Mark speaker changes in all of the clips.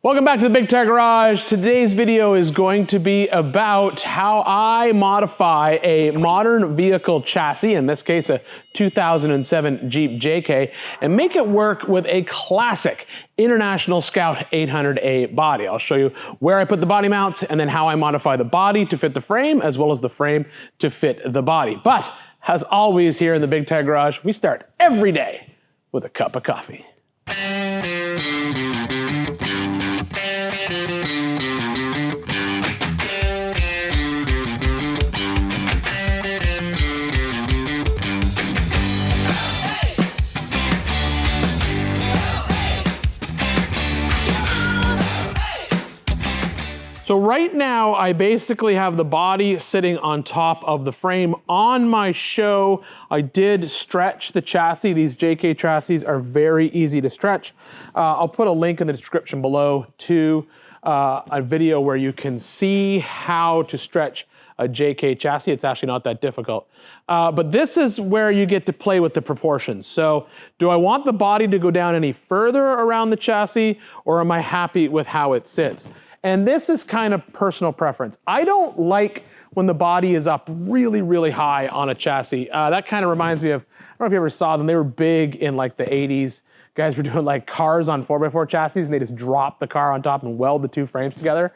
Speaker 1: Welcome back to the Big Tire Garage. Today's video is going to be about how I modify a modern vehicle chassis, in this case a 2007 Jeep JK, and make it work with a classic International Scout 800A body. I'll show you where I put the body mounts and then how I modify the body to fit the frame as well as the frame to fit the body. But as always here in the Big Tire Garage, we start every day with a cup of coffee. So right now, I basically have the body sitting on top of the frame. On my show, I did stretch the chassis. These JK chassis are very easy to stretch. I'll put a link in the description below to a video where you can see how to stretch a JK chassis. It's actually not that difficult. But this is where you get to play with the proportions. So do I want the body to go down any further around the chassis, or am I happy with how it sits? And this is kind of personal preference. I don't like when the body is up really, really high on a chassis. That kind of reminds me of, I don't know if you ever saw them, they were big in like the 80s. Guys were doing like cars on 4x4 chassis and they just drop the car on top and weld the two frames together.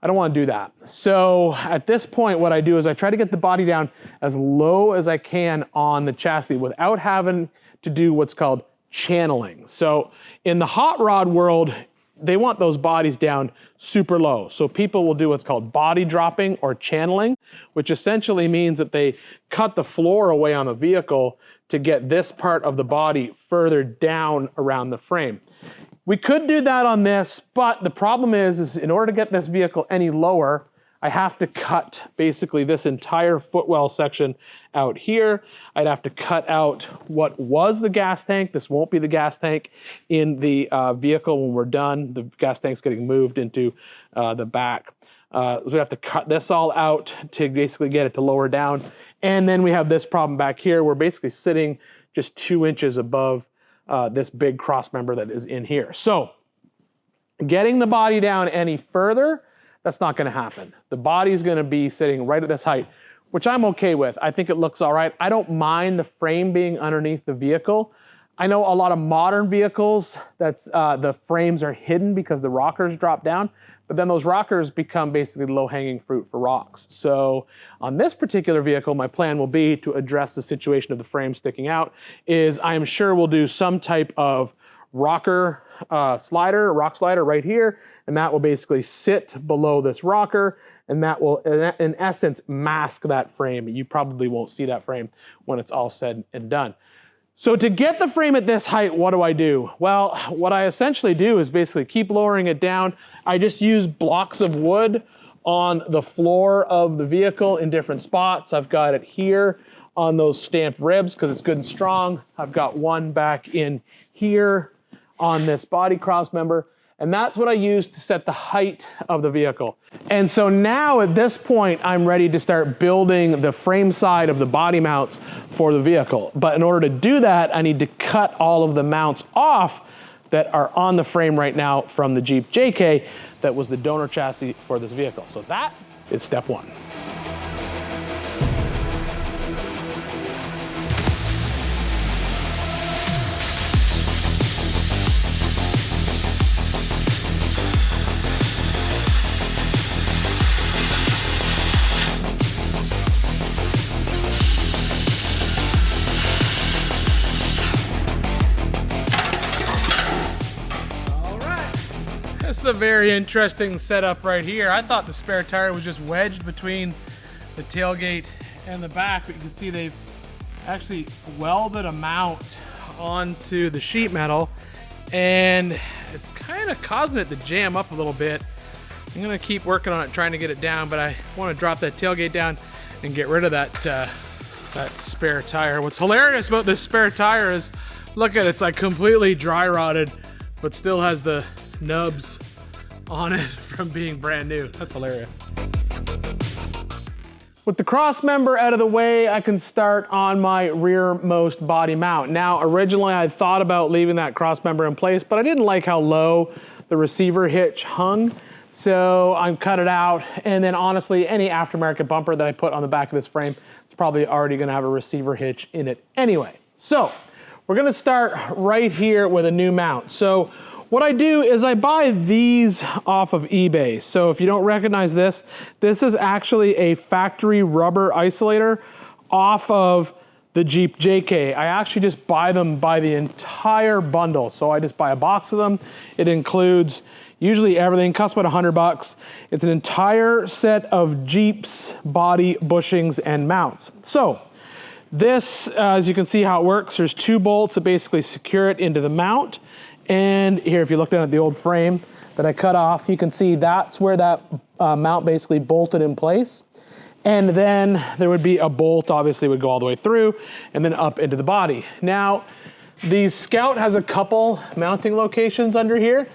Speaker 1: I don't want to do that. So at this point, what I do is I try to get the body down as low as I can on the chassis without having to do what's called channeling. So in the hot rod world, they want those bodies down super low. So people will do what's called body dropping or channeling, which essentially means that they cut the floor away on the vehicle to get this part of the body further down around the frame. We could do that on this, but the problem is in order to get this vehicle any lower, I have to cut basically this entire footwell section out here. I'd have to cut out what was the gas tank. This won't be the gas tank in the vehicle when we're done. The gas tank's getting moved into the back. So we have to cut this all out to basically get it to lower down. And then we have this problem back here. We're basically sitting just 2 inches above this big cross member that is in here. So getting the body down any further, that's not going to happen. The body's going to be sitting right at this height, which I'm okay with. I think it looks all right. I don't mind the frame being underneath the vehicle. I know a lot of modern vehicles, that's the frames are hidden because the rockers drop down, but then those rockers become basically low-hanging fruit for rocks. So on this particular vehicle, my plan will be to address the situation of the frame sticking out, is I am sure we'll do some type of rocker rock slider right here, and that will basically sit below this rocker, and that will, in essence, mask that frame. You probably won't see that frame when it's all said and done. So to get the frame at this height, what do I do? Well, what I essentially do is basically keep lowering it down. I just use blocks of wood on the floor of the vehicle in different spots. I've got it here on those stamped ribs because it's good and strong. I've got one back in here on this body cross member, and that's what I use to set the height of the vehicle. And so now at this point, I'm ready to start building the frame side of the body mounts for the vehicle. But in order to do that, I need to cut all of the mounts off that are on the frame right now from the Jeep JK that was the donor chassis for this vehicle. So that is step one. This is a very interesting setup right here. I thought the spare tire was just wedged between the tailgate and the back, but you can see they've actually welded a mount onto the sheet metal, and it's kind of causing it to jam up a little bit. I'm gonna keep working on it, trying to get it down, but I want to drop that tailgate down and get rid of that spare tire. What's hilarious about this spare tire is, look at it, it's like completely dry rotted, but still has the nubs on it from being brand new. That's hilarious. With the cross member out of the way, I can start on my rearmost body mount. Now, originally I thought about leaving that cross member in place, but I didn't like how low the receiver hitch hung. So I'm cut it out, and then honestly, any aftermarket bumper that I put on the back of this frame, it's probably already gonna have a receiver hitch in it anyway. So we're gonna start right here with a new mount. So what I do is I buy these off of eBay. So if you don't recognize this, this is actually a factory rubber isolator off of the Jeep JK. I actually just buy them by the entire bundle. So I just buy a box of them. It includes usually everything, costs about $100. It's an entire set of Jeep's body bushings and mounts. So this, as you can see how it works, there's 2 bolts that basically secure it into the mount. And here, if you look down at the old frame that I cut off, you can see that's where that mount basically bolted in place. And then there would be a bolt, obviously would go all the way through and then up into the body. Now, the Scout has a couple mounting locations under here.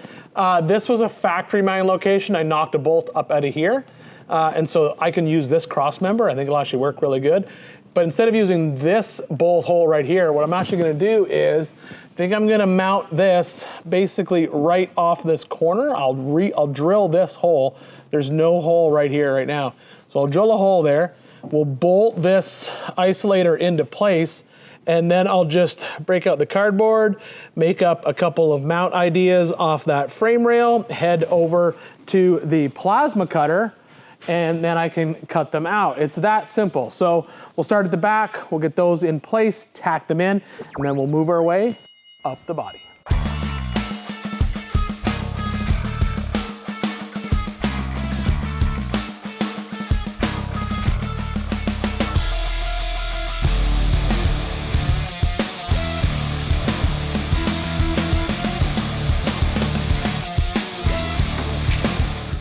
Speaker 1: This was a factory mounting location. I knocked a bolt up out of here. And so I can use this cross member. I think it'll actually work really good. But instead of using this bolt hole right here, what I'm actually gonna do is, I think I'm gonna mount this basically right off this corner. I'll drill this hole. There's no hole right here right now. So I'll drill a hole there. We'll bolt this isolator into place, and then I'll just break out the cardboard, make up a couple of mount ideas off that frame rail, head over to the plasma cutter, and then I can cut them out. It's that simple. So we'll start at the back, we'll get those in place, tack them in, and then we'll move our way up the body.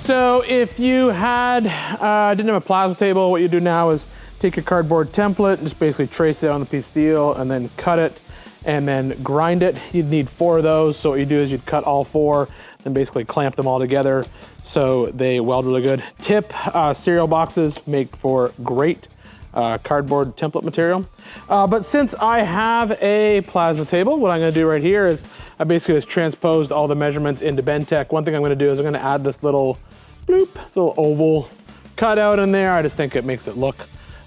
Speaker 1: So if you didn't have a plasma table, what you do now is take your cardboard template and just basically trace it on the piece of steel and then cut it and then grind it. You'd need 4 of those. So what you do is you'd cut all 4, then basically clamp them all together so they weld really good. Tip, cereal boxes make for great cardboard template material. But since I have a plasma table, what I'm gonna do right here is I basically just transposed all the measurements into Bentech. One thing I'm gonna do is I'm gonna add this little bloop, this little oval cutout in there. I just think it makes it look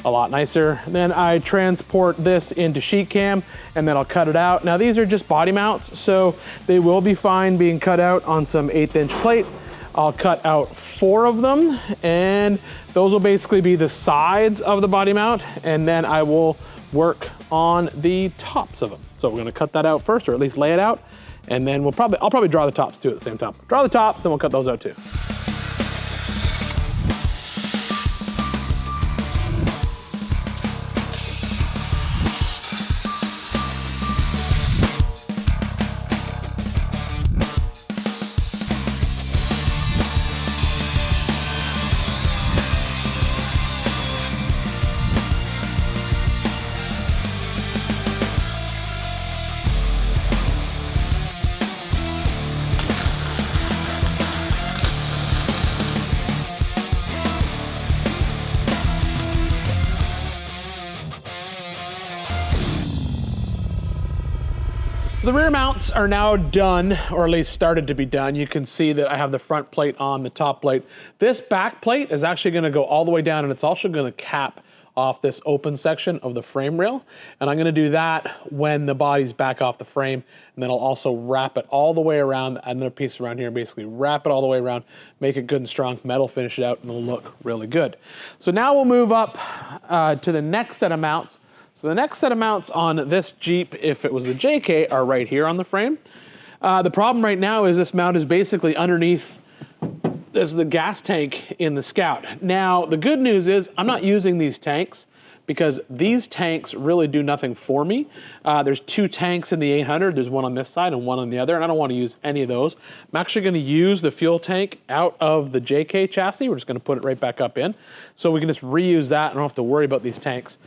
Speaker 1: a lot nicer. Then I transport this into sheet cam and then I'll cut it out. Now these are just body mounts, so they will be fine being cut out on some 1/8" plate. I'll cut out 4 of them, and those will basically be the sides of the body mount, and then I will work on the tops of them. So we're gonna cut that out first, or at least lay it out, and then I'll probably draw the tops too at the same time. Draw the tops, then we'll cut those out too. The rear mounts are now done, or at least started to be done. You can see that I have the front plate on, the top plate. This back plate is actually gonna go all the way down, and it's also gonna cap off this open section of the frame rail. And I'm gonna do that when the body's back off the frame, and then I'll also wrap it all the way around, another piece around here, basically wrap it all the way around, make it good and strong, metal finish it out, and it'll look really good. So now we'll move up to the next set of mounts. So the next set of mounts on this Jeep, if it was the JK, are right here on the frame. The problem right now is this mount is basically underneath there's the gas tank in the Scout. Now, the good news is I'm not using these tanks because these tanks really do nothing for me. There's 2 tanks in the 800. There's one on this side and one on the other, and I don't want to use any of those. I'm actually going to use the fuel tank out of the JK chassis. We're just going to put it right back up in. So we can just reuse that and don't have to worry about these tanks.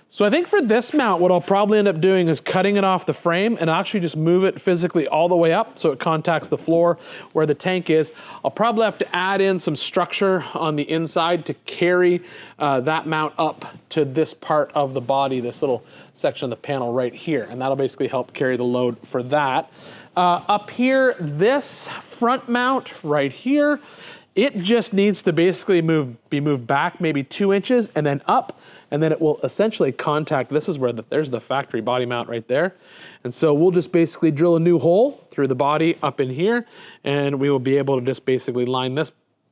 Speaker 1: So I think for this mount, what I'll probably end up doing is cutting it off the frame and actually just move it physically all the way up so it contacts the floor where the tank is. I'll probably have to add in some structure on the inside to carry that mount up to this part of the body, this little section of the panel right here. And that'll basically help carry the load for that. Up here, this front mount right here, it just needs to basically be moved back maybe 2 inches and then up, and then it will essentially contact, this is where there's the factory body mount right there. And so we'll just basically drill a new hole through the body up in here, and we will be able to just basically line this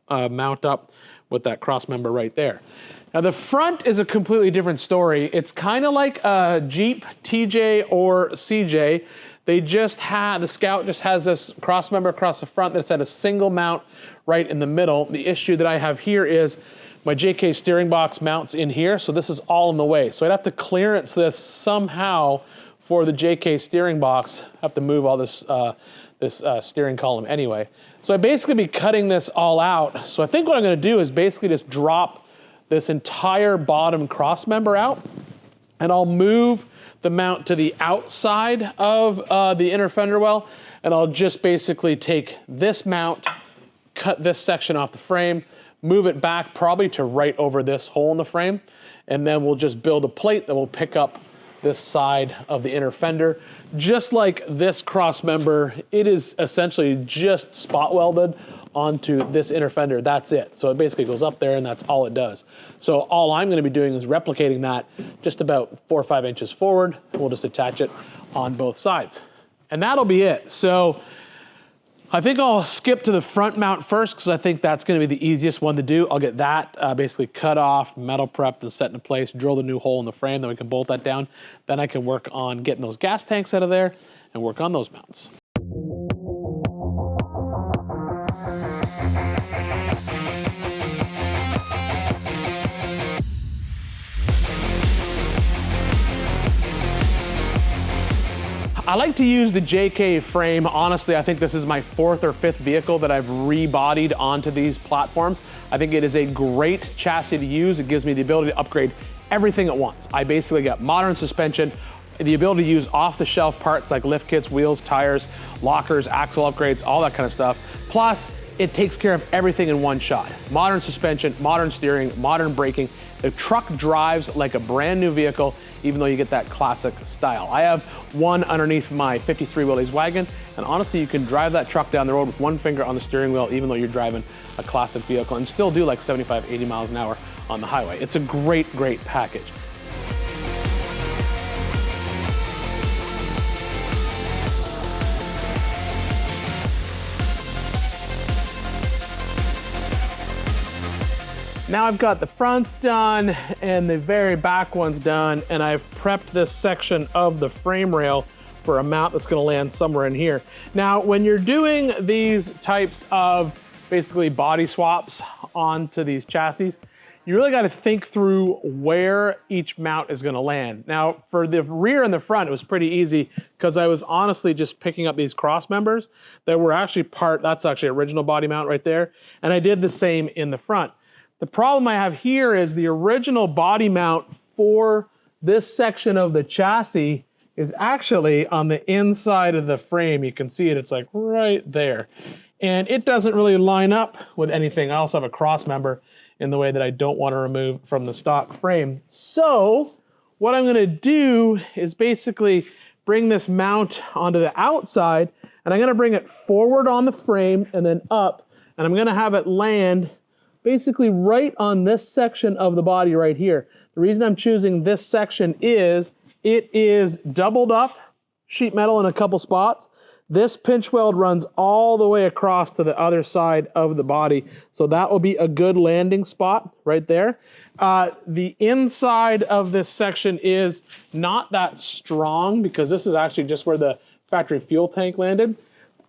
Speaker 1: mount up with that cross member right there. Now the front is a completely different story. It's kind of like a Jeep, TJ, or CJ. The Scout just has this cross member across the front that's at a single mount right in the middle. The issue that I have here is my JK steering box mounts in here, so this is all in the way. So I'd have to clearance this somehow for the JK steering box. I have to move all this steering column anyway. So I'd basically be cutting this all out. So I think what I'm gonna do is basically just drop this entire bottom cross member out, and I'll move the mount to the outside of the inner fender well, and I'll just basically take this mount, cut this section off the frame, move it back probably to right over this hole in the frame, and then we'll just build a plate that will pick up this side of the inner fender. Just like this cross member, it is essentially just spot welded onto this inner fender. That's it. So it basically goes up there and that's all it does. So all I'm going to be doing is replicating that just about 4 or 5 inches forward. We'll just attach it on both sides. And that'll be it. So I think I'll skip to the front mount first because I think that's going to be the easiest one to do. I'll get that basically cut off, metal prepped and set into place, drill the new hole in the frame, then we can bolt that down. Then I can work on getting those gas tanks out of there and work on those mounts. I like to use the JK frame. Honestly, I think this is my 4th or 5th vehicle that I've rebodied onto these platforms. I think it is a great chassis to use. It gives me the ability to upgrade everything at once. I basically got modern suspension, the ability to use off-the-shelf parts like lift kits, wheels, tires, lockers, axle upgrades, all that kind of stuff. Plus, it takes care of everything in one shot. Modern suspension, modern steering, modern braking. The truck drives like a brand new vehicle, even though you get that classic style. I have one underneath my 53 wheelies wagon, and honestly, you can drive that truck down the road with one finger on the steering wheel, even though you're driving a classic vehicle, and still do like 75, 80 miles an hour on the highway. It's a great, great package. Now I've got the fronts done and the very back one's done, and I've prepped this section of the frame rail for a mount that's gonna land somewhere in here. Now, when you're doing these types of basically body swaps onto these chassis, you really gotta think through where each mount is gonna land. Now, for the rear and the front, it was pretty easy because I was honestly just picking up these cross members that were actually that's actually original body mount right there, and I did the same in the front. The problem I have here is the original body mount for this section of the chassis is actually on the inside of the frame. You can see it, it's like right there. And it doesn't really line up with anything. I also have a cross member in the way that I don't want to remove from the stock frame. So what I'm gonna do is basically bring this mount onto the outside, and I'm gonna bring it forward on the frame and then up, and I'm gonna have it land basically right on this section of the body right here. The reason I'm choosing this section is it is doubled up sheet metal in a couple spots. This pinch weld runs all the way across to the other side of the body. So that will be a good landing spot right there. The inside of this section is not that strong because this is actually just where the factory fuel tank landed.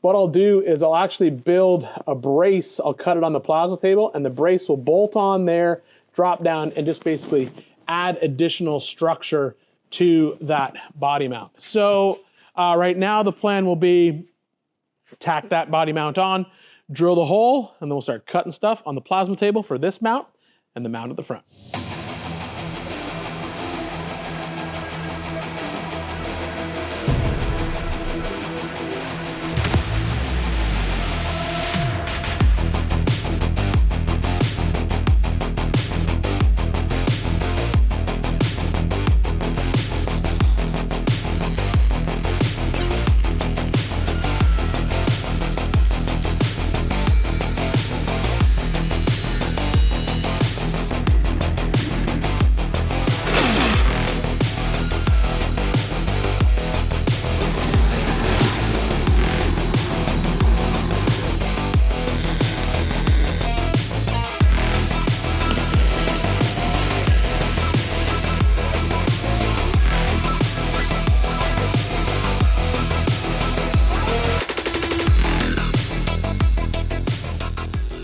Speaker 1: What I'll do is I'll actually build a brace. I'll cut it on the plasma table, and the brace will bolt on there, drop down, and just basically add additional structure to that body mount. So right now the plan will be tack that body mount on, drill the hole, and then we'll start cutting stuff on the plasma table for this mount and the mount at the front.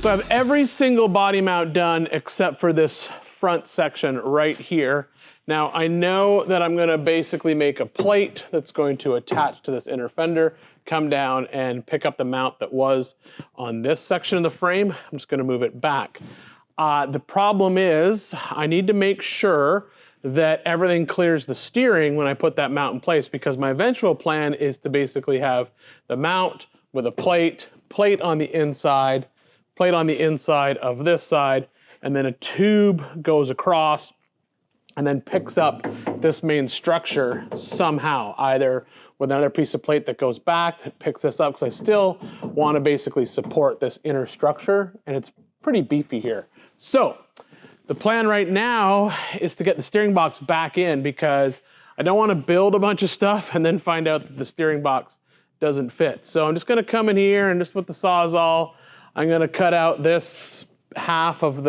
Speaker 1: So I have every single body mount done except for this front section right here. Now I know that I'm gonna basically make a plate that's going to attach to this inner fender, come down and pick up the mount that was on this section of the frame. I'm just gonna move it back. The problem is I need to make sure that everything clears the steering when I put that mount in place, because my eventual plan is to basically have the mount with a plate on the inside, plate on the inside of this side, and then a tube goes across and then picks up this main structure somehow, either with another piece of plate that goes back that picks this up, because I still want to basically support this inner structure, and it's pretty beefy here. So the plan right now is to get the steering box back in, because I don't want to build a bunch of stuff and then find out that the steering box doesn't fit. So I'm just going to come in here and just with the Sawzall, I'm going to cut out this half of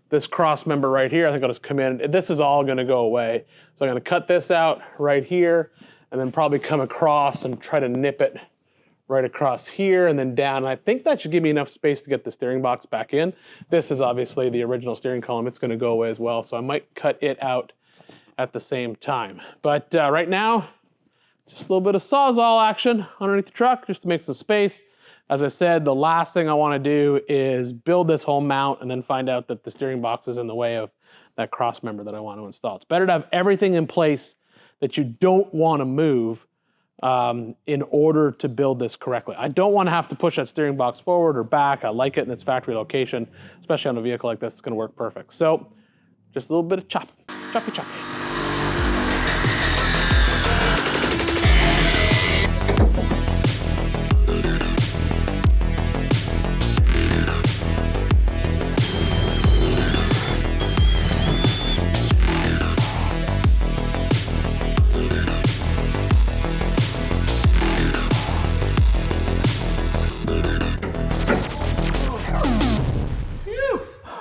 Speaker 1: this cross member right here. I think I'll just come in. This is all going to go away. So I'm going to cut this out right here and then probably come across and try to nip it right across here and then down. And I think that should give me enough space to get the steering box back in. This is obviously the original steering column. It's going to go away as well. So I might cut it out at the same time. But right now, just a little bit of Sawzall action underneath the truck just to make some space. As I said, the last thing I want to do is build this whole mount and then find out that the steering box is in the way of that cross member that I want to install. It's better to have everything in place that you don't want to move in order to build this correctly. I don't want to have to push that steering box forward or back. I like it in its factory location, especially on a vehicle like this. It's going to work perfect. So just a little bit of choppy.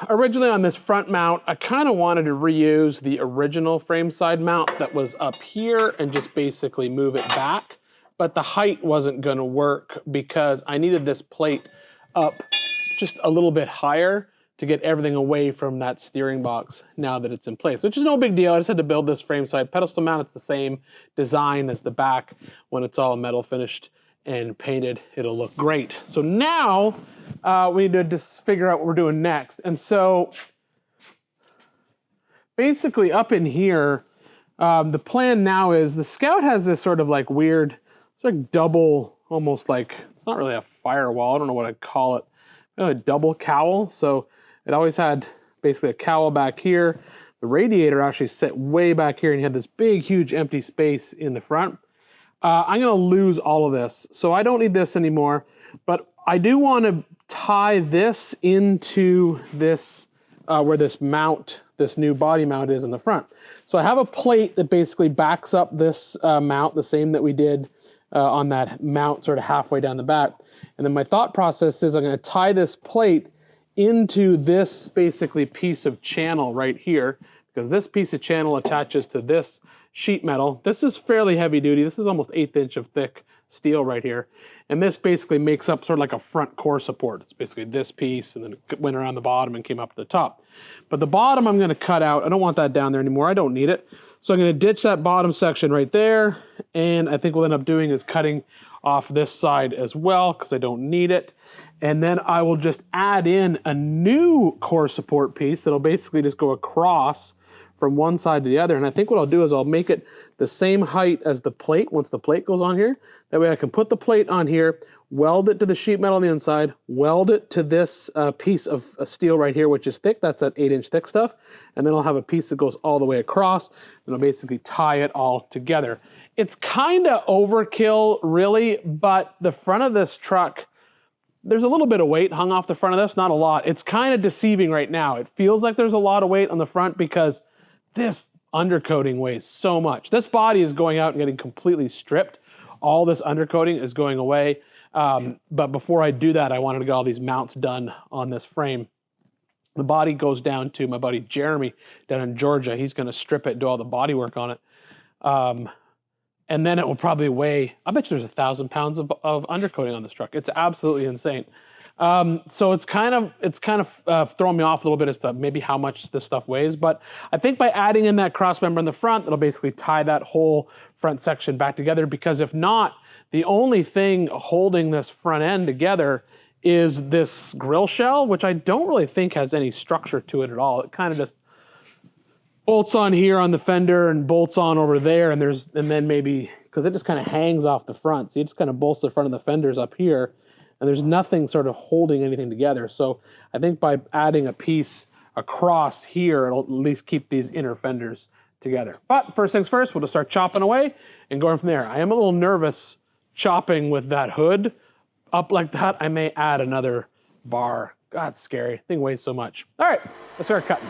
Speaker 1: Originally on this front mount, I kind of wanted to reuse the original frame side mount that was up here and just basically move it back. But the height wasn't going to work because I needed this plate up just a little bit higher to get everything away from that steering box now that it's in place, which is no big deal. I just had to build this frame side pedestal mount. It's the same design as the back. When it's all metal finished and painted, it'll look great. So now we need to just figure out what we're doing next. And so basically up in here, the plan now is the Scout has this sort of like weird, it's like double, almost like, it's not really a firewall. I don't know what I'd call it. A double cowl. So it always had basically a cowl back here. The radiator actually set way back here and you had this big, huge empty space in the front. I'm going to lose all of this. So I don't need this anymore, but I do want to tie this into this, where this mount, this new body mount is in the front. So I have a plate that basically backs up this mount, the same that we did on that mount sort of halfway down the back. And then my thought process is I'm going to tie this plate into this basically piece of channel right here, because this piece of channel attaches to this sheet metal. This is fairly heavy duty. This is almost 1/8 inch of thick steel right here. And this basically makes up sort of like a front core support. It's basically this piece and then it went around the bottom and came up to the top. But the bottom I'm going to cut out. I don't want that down there anymore. I don't need it. So I'm going to ditch that bottom section right there. And I think what we'll end up doing is cutting off this side as well because I don't need it. And then I will just add in a new core support piece that'll basically just go across from one side to the other. And I think what I'll do is I'll make it the same height as the plate once the plate goes on here. That way I can put the plate on here, weld it to the sheet metal on the inside, weld it to this piece of steel right here, which is thick. That's that 8-inch thick stuff. And then I'll have a piece that goes all the way across and I'll basically tie it all together. It's kind of overkill really, but the front of this truck, there's a little bit of weight hung off the front of this, not a lot. It's kind of deceiving right now. It feels like there's a lot of weight on the front because this undercoating weighs so much. This body is going out and getting completely stripped. All this undercoating is going away. But before I do that, I wanted to get all these mounts done on this frame. The body goes down to my buddy Jeremy down in Georgia. He's going to strip it, do all the body work on it. And then it will probably weigh, I bet you there's 1,000 pounds of undercoating on this truck. It's absolutely insane. So it's kind of throwing me off a little bit as to maybe how much this stuff weighs. But I think by adding in that cross member in the front, it'll basically tie that whole front section back together. Because if not, the only thing holding this front end together is this grill shell, which I don't really think has any structure to it at all. It kind of just bolts on here on the fender and bolts on over there, and then maybe, because it just kind of hangs off the front, so you just kind of bolts the front of the fenders up here, and there's nothing sort of holding anything together. So I think by adding a piece across here, it'll at least keep these inner fenders together. But first things first, we'll just start chopping away and going from there. I am a little nervous chopping with that hood up like that. I may add another bar. God, it's scary. Thing weighs so much. All right, let's start cutting.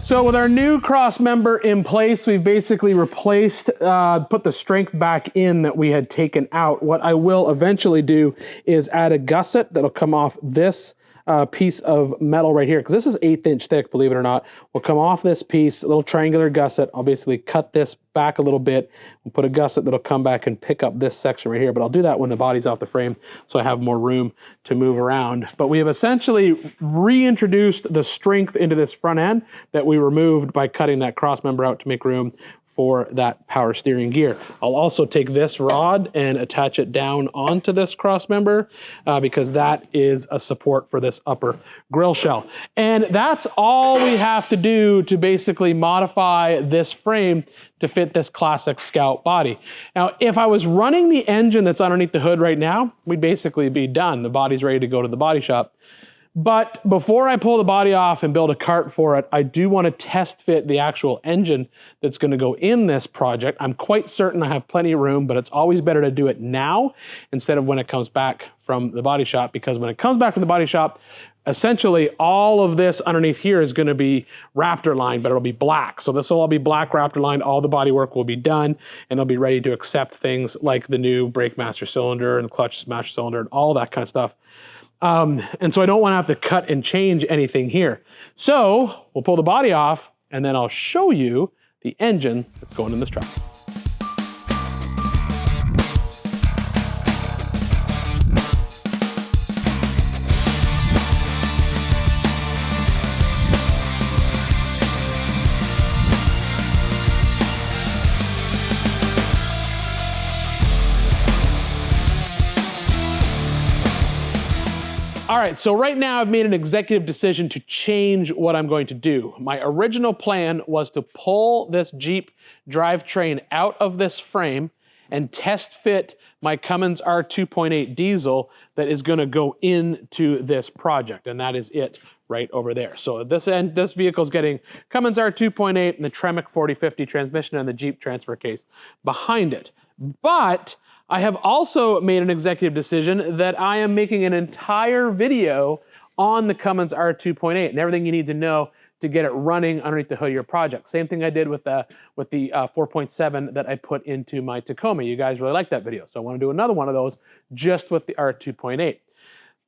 Speaker 1: So with our new cross member in place, we've basically replaced, put the strength back in that we had taken out. What I will eventually do is add a gusset that'll come off this piece of metal right here, because this is 1/8 inch thick, believe it or not. Will come off this piece, a little triangular gusset. I'll basically cut this back a little bit and put a gusset that'll come back and pick up this section right here, but I'll do that when the body's off the frame so I have more room to move around. But we have essentially reintroduced the strength into this front end that we removed by cutting that cross member out to make room for that power steering gear. I'll also take this rod and attach it down onto this cross member because that is a support for this upper grill shell. And that's all we have to do to basically modify this frame to fit this classic Scout body. Now, if I was running the engine that's underneath the hood right now, we'd basically be done. The body's ready to go to the body shop. But before I pull the body off and build a cart for it, I do want to test fit the actual engine that's going to go in this project. I'm quite certain I have plenty of room, but it's always better to do it now instead of when it comes back from the body shop, because when it comes back from the body shop, essentially all of this underneath here is going to be Raptor lined, but it'll be black. So this will all be black Raptor lined. All the body work will be done, and it'll be ready to accept things like the new brake master cylinder and clutch master cylinder and all that kind of stuff. And so I don't want to have to cut and change anything here. So we'll pull the body off, and then I'll show you the engine that's going in this truck. All right, so right now I've made an executive decision to change what I'm going to do. My original plan was to pull this Jeep drivetrain out of this frame and test fit my Cummins R2.8 diesel that is going to go into this project, and that is it right over there. So this vehicle is getting Cummins R2.8 and the Tremec 4050 transmission and the Jeep transfer case behind it. But I have also made an executive decision that I am making an entire video on the Cummins R2.8 and everything you need to know to get it running underneath the hood of your project. Same thing I did with the 4.7 that I put into my Tacoma. You guys really liked that video, so I want to do another one of those just with the R2.8.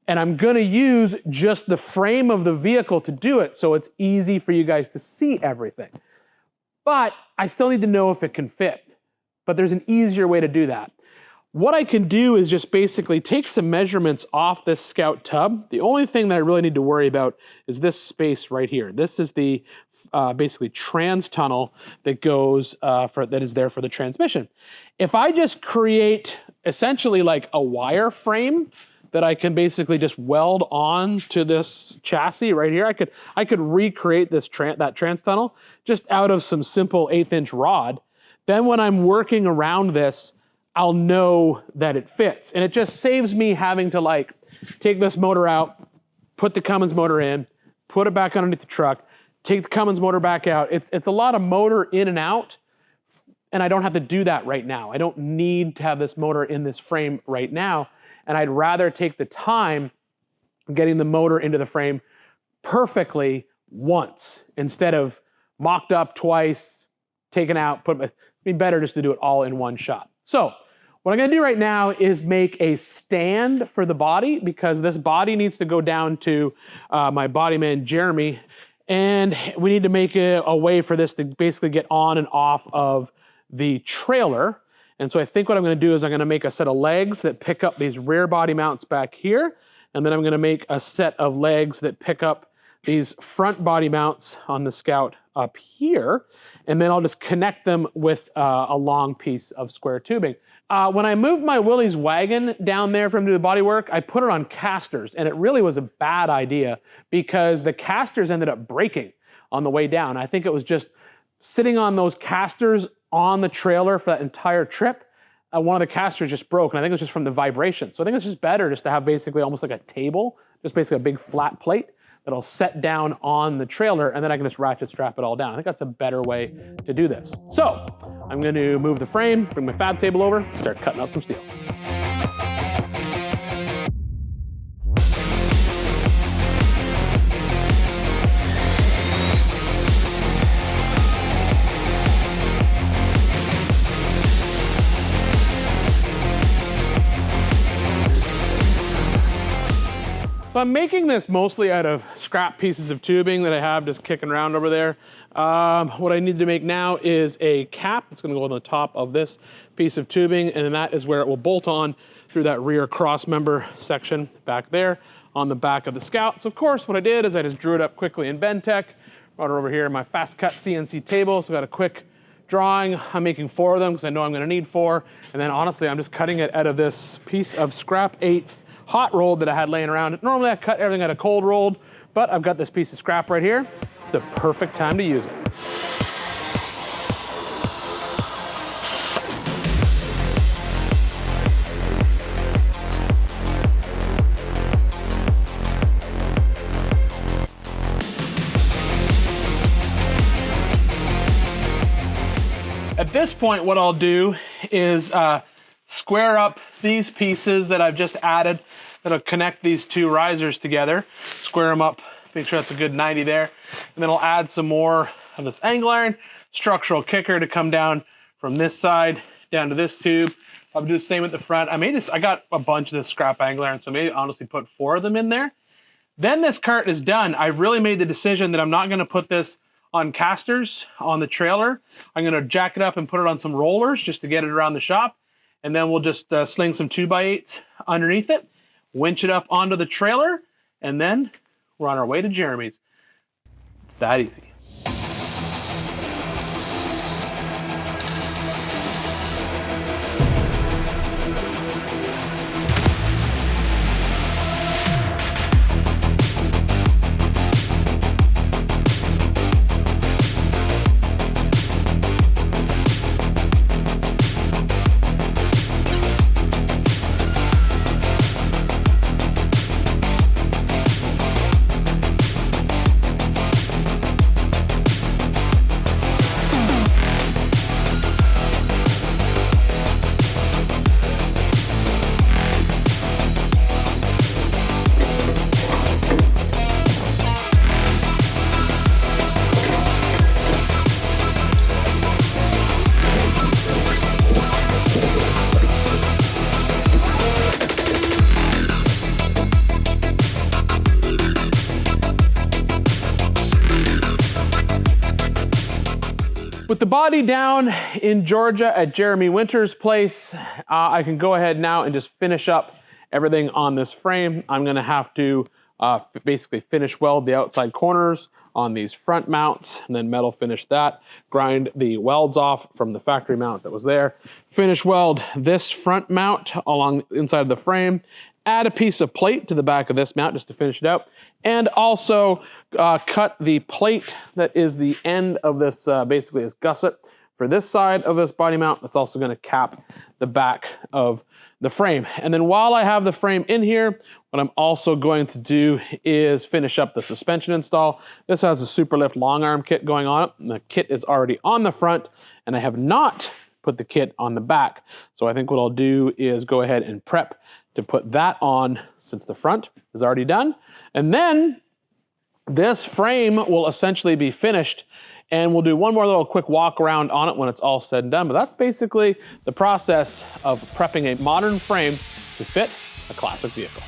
Speaker 1: And I'm going to use just the frame of the vehicle to do it, so it's easy for you guys to see everything. But I still need to know if it can fit. But there's an easier way to do that. What I can do is just basically take some measurements off this Scout tub. The only thing that I really need to worry about is this space right here. This is the basically trans tunnel that goes that is there for the transmission. If I just create essentially like a wire frame that I can basically just weld on to this chassis right here, I could recreate this that trans tunnel just out of some simple 1/8 inch rod. Then when I'm working around this, I'll know that it fits. And it just saves me having to like take this motor out, put the Cummins motor in, put it back underneath the truck, take the Cummins motor back out. It's a lot of motor in and out. And I don't have to do that right now. I don't need to have this motor in this frame right now. And I'd rather take the time getting the motor into the frame perfectly once instead of mocked up twice, taken out, it'd be better just to do it all in one shot. So what I'm gonna do right now is make a stand for the body, because this body needs to go down to my body man, Jeremy, and we need to make a way for this to basically get on and off of the trailer. And so I think what I'm gonna do is I'm gonna make a set of legs that pick up these rear body mounts back here, and then I'm gonna make a set of legs that pick up these front body mounts on the Scout up here, and then I'll just connect them with a long piece of square tubing. When I moved my Willys wagon down there from the bodywork, I put it on casters, and it really was a bad idea because the casters ended up breaking on the way down. I think it was just sitting on those casters on the trailer for that entire trip. One of the casters just broke, and I think it was just from the vibration. So I think it's just better just to have basically almost like a table, just basically a big flat plate that'll set down on the trailer, and then I can just ratchet strap it all down. I think that's a better way to do this. So I'm going to move the frame, bring my fab table over, start cutting out some steel. So I'm making this mostly out of scrap pieces of tubing that I have just kicking around over there. What I need to make now is a cap that's gonna go on the top of this piece of tubing, and then that is where it will bolt on through that rear cross member section back there on the back of the Scout. So of course what I did is I just drew it up quickly in Bentech, brought it over here in my fast cut CNC table, so I got a quick drawing. I'm making 4 of them because I know I'm gonna need 4, and then honestly I'm just cutting it out of this piece of scrap 8th hot rolled that I had laying around. Normally I cut everything out of cold rolled, but I've got this piece of scrap right here. It's the perfect time to use it. At this point, what I'll do is square up these pieces that I've just added that'll connect these 2 risers together. Square them up, make sure that's a good 90 there. And then I'll add some more of this angle iron structural kicker to come down from this side down to this tube. I'll do the same at the front. I got a bunch of this scrap angle iron, so I may honestly put 4 of them in there. Then this cart is done. I've really made the decision that I'm not gonna put this on casters on the trailer. I'm gonna jack it up and put it on some rollers just to get it around the shop. And then we'll just sling some 2x8s underneath it, winch it up onto the trailer, and then we're on our way to Jeremy's. It's that easy. With the body down in Georgia at Jeremy Winter's place, I can go ahead now and just finish up everything on this frame. I'm gonna have to basically finish weld the outside corners on these front mounts, and then metal finish that, grind the welds off from the factory mount that was there, finish weld this front mount along the inside of the frame, add a piece of plate to the back of this mount just to finish it out, and also cut the plate that is the end of this, basically this gusset for this side of this body mount. That's also gonna cap the back of the frame. And then while I have the frame in here, what I'm also going to do is finish up the suspension install. This has a Superlift long arm kit going on it, and the kit is already on the front, and I have not put the kit on the back. So I think what I'll do is go ahead and prep to put that on since the front is already done. And then this frame will essentially be finished, and we'll do one more little quick walk around on it when it's all said and done. But that's basically the process of prepping a modern frame to fit a classic vehicle.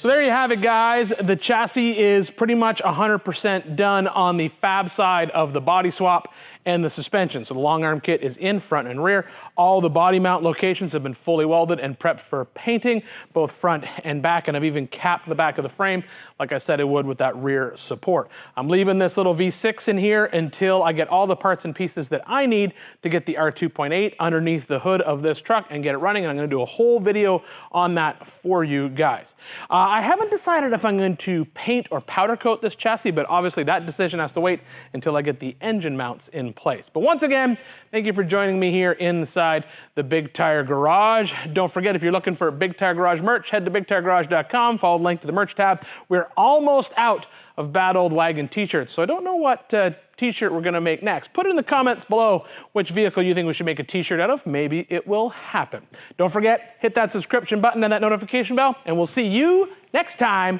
Speaker 1: So there you have it, guys. The chassis is pretty much 100% done on the fab side of the body swap and the suspension. So the long arm kit is in front and rear. All the body mount locations have been fully welded and prepped for painting, both front and back, and I've even capped the back of the frame like I said it would with that rear support. I'm leaving this little V6 in here until I get all the parts and pieces that I need to get the R2.8 underneath the hood of this truck and get it running, and I'm gonna do a whole video on that for you guys. I haven't decided if I'm going to paint or powder coat this chassis, but obviously that decision has to wait until I get the engine mounts in place. But once again, thank you for joining me here inside the Big Tire Garage. Don't forget, if you're looking for Big Tire Garage merch, head to bigtiregarage.com, follow the link to the merch tab. We're almost out of Bad Old Wagon t-shirts, so I don't know what t-shirt we're gonna make next. Put it in the comments below which vehicle you think we should make a t-shirt out of. Maybe it will happen. Don't forget, hit that subscription button and that notification bell, and we'll see you next time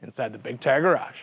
Speaker 1: inside the Big Tire Garage.